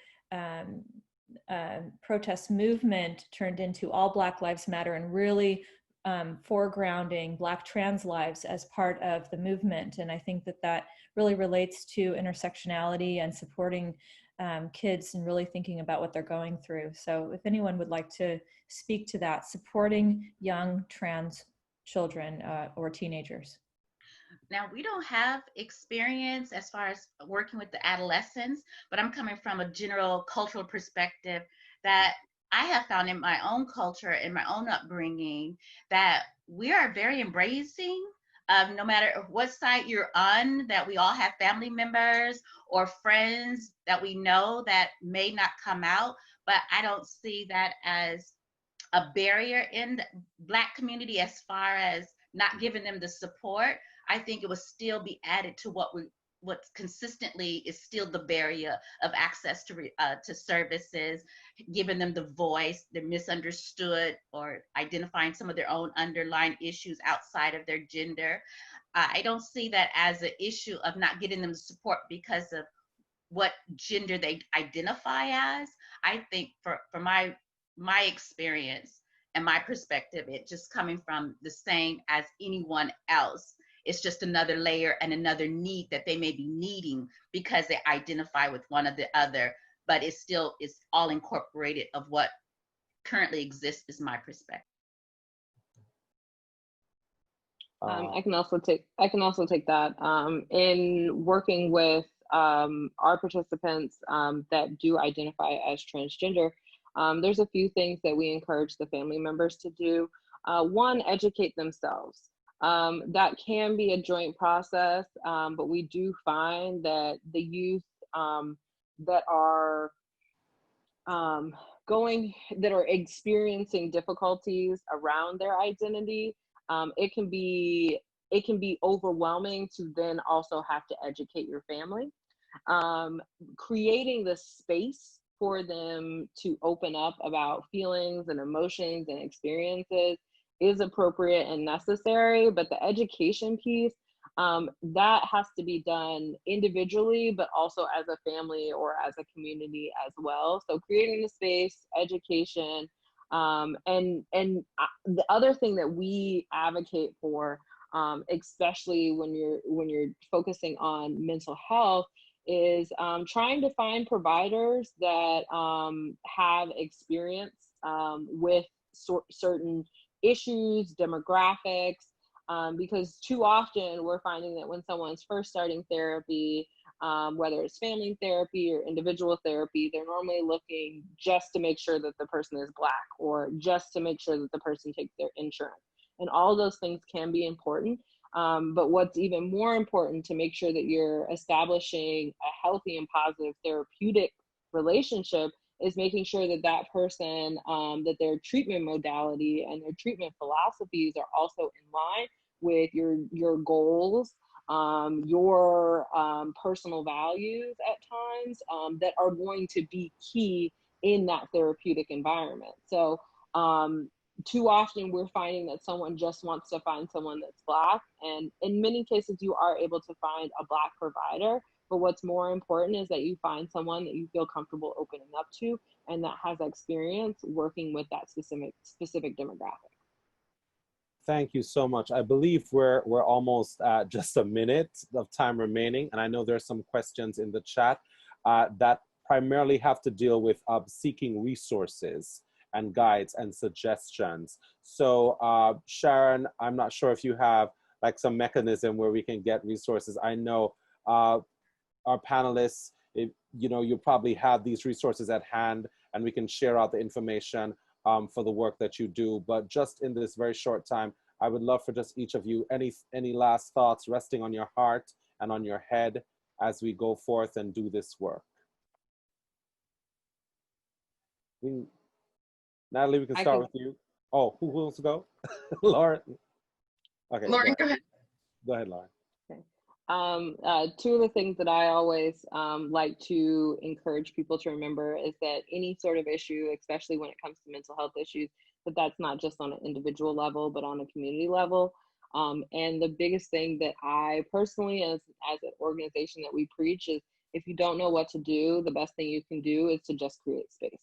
protest movement turned into All Black Lives Matter, and really foregrounding Black trans lives as part of the movement. And I think that really relates to intersectionality and supporting kids and really thinking about what they're going through. So if anyone would like to speak to that, supporting young trans children or teenagers. Now, we don't have experience as far as working with the adolescents, but I'm coming from a general cultural perspective that I have found in my own culture, in my own upbringing, that we are very embracing of, no matter what side you're on, that we all have family members or friends that we know that may not come out, but I don't see that as a barrier in the Black community as far as not giving them the support. I think it would still be added to what consistently is still the barrier of access to services, giving them the voice. They're misunderstood or identifying some of their own underlying issues outside of their gender. I don't see that as an issue of not getting them support because of what gender they identify as. I think for my experience and my perspective, it just coming from the same as anyone else. It's just another layer and another need that they may be needing because they identify with one or the other, but it's all incorporated of what currently exists, is my perspective. I can also take that. In working with our participants that do identify as transgender, there's a few things that we encourage the family members to do. One, educate themselves. That can be a joint process, but we do find that the youth that are experiencing difficulties around their identity, it can be overwhelming to then also have to educate your family. Creating the space for them to open up about feelings and emotions and experiences is appropriate and necessary, but the education piece, that has to be done individually, but also as a family or as a community as well. So creating the space, education, The other thing that we advocate for, especially when you're focusing on mental health, is trying to find providers that have experience with certain issues, demographics, because too often we're finding that when someone's first starting therapy, whether it's family therapy or individual therapy, they're normally looking just to make sure that the person is Black, or just to make sure that the person takes their insurance. And all those things can be important. But what's even more important to make sure that you're establishing a healthy and positive therapeutic relationship is making sure that that person, that their treatment modality and their treatment philosophies are also in line with your goals, your personal values at times, that are going to be key in that therapeutic environment. So too often we're finding that someone just wants to find someone that's Black, and in many cases you are able to find a Black provider, but what's more important is that you find someone that you feel comfortable opening up to and that has experience working with that specific demographic. Thank you so much. I believe we're almost at just a minute of time remaining, and I know there's some questions in the chat that primarily have to deal with seeking resources and guides and suggestions. So Sharon, I'm not sure if you have like some mechanism where we can get resources. I know our panelists, you probably have these resources at hand, and we can share out the information for the work that you do. But just in this very short time, I would love for just each of you, any last thoughts resting on your heart and on your head as we go forth and do this work. Natalie, we can start with you. Oh, who wants to go? Lauren? Okay. Lauren, go ahead. Go ahead, Lauren. Okay. Two of the things that I always like to encourage people to remember is that any sort of issue, especially when it comes to mental health issues, that's not just on an individual level, but on a community level. And the biggest thing that I personally, as an organization that we preach, is if you don't know what to do, the best thing you can do is to just create space.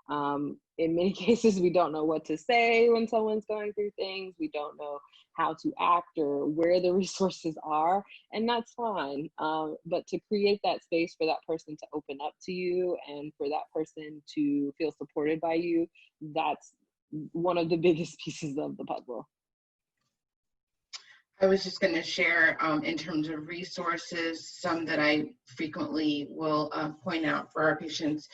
In many cases, we don't know what to say when someone's going through things. We don't know how to act or where the resources are, and that's fine. But to create that space for that person to open up to you and for that person to feel supported by you, that's one of the biggest pieces of the puzzle. I was just going to share in terms of resources, some that I frequently will point out for our patients.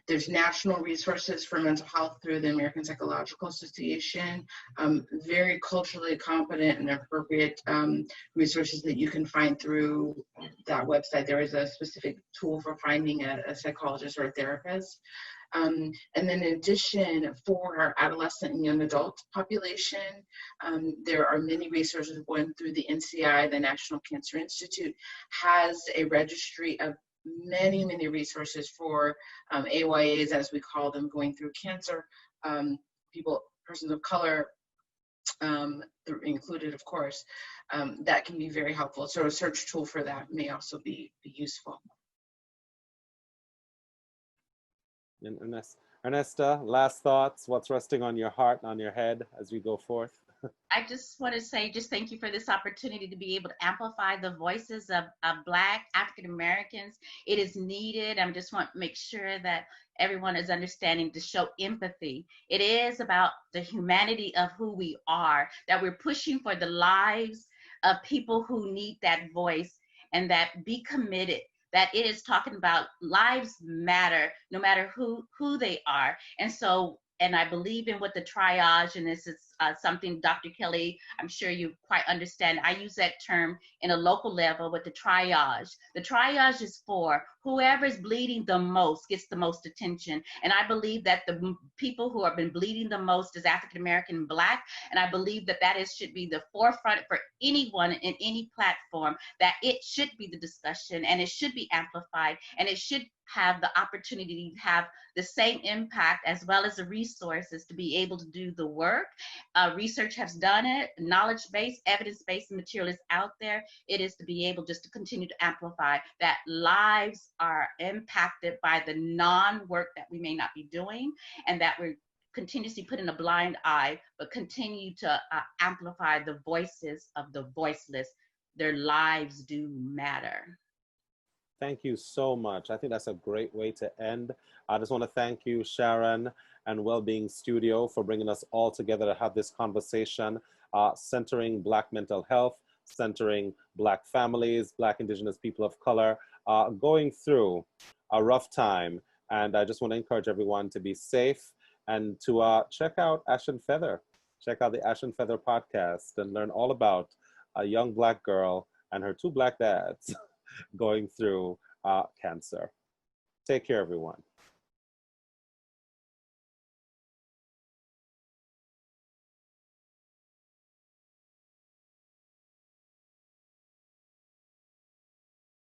There's national resources for mental health through the American Psychological Association, very culturally competent and appropriate resources that you can find through that website. There is a specific tool for finding a psychologist or a therapist. And then in addition, for our adolescent and young adult population, there are many resources. One through the NCI, the National Cancer Institute, has a registry of many, many resources for AYAs, as we call them, going through cancer, persons of color, included, of course. That can be very helpful. So a search tool for that may also be useful. And Ernesta, last thoughts, what's resting on your heart and on your head as we go forth? I just want to say, just thank you for this opportunity to be able to amplify the voices of Black African Americans. It is needed. I just want to make sure that everyone is understanding to show empathy. It is about the humanity of who we are, that we're pushing for the lives of people who need that voice, and that be committed. That it is talking about lives matter no matter who they are. And I believe in what the triage, and this is something, Dr. Kelly, I'm sure you quite understand. I use that term in a local level with the triage. The triage is for whoever is bleeding the most gets the most attention. And I believe that the people who have been bleeding the most is African American and Black. And I believe that should be the forefront for anyone in any platform, that it should be the discussion and it should be amplified, and it should have the opportunity to have the same impact as well as the resources to be able to do the work. Research has done it, knowledge-based, evidence-based material is out there. It is to be able just to continue to amplify that lives are impacted by the non-work that we may not be doing, and that we're continuously put in a blind eye, but continue to amplify the voices of the voiceless. Their lives do matter. Thank you so much. I think that's a great way to end. I just want to thank you, Sharon and Wellbeing Studio, for bringing us all together to have this conversation, centering Black mental health, centering Black families, Black Indigenous people of color, going through a rough time. And I just want to encourage everyone to be safe and to check out Ash and Feather. Check out the Ash and Feather podcast and learn all about a young Black girl and her two Black dads going through cancer. Take care, everyone.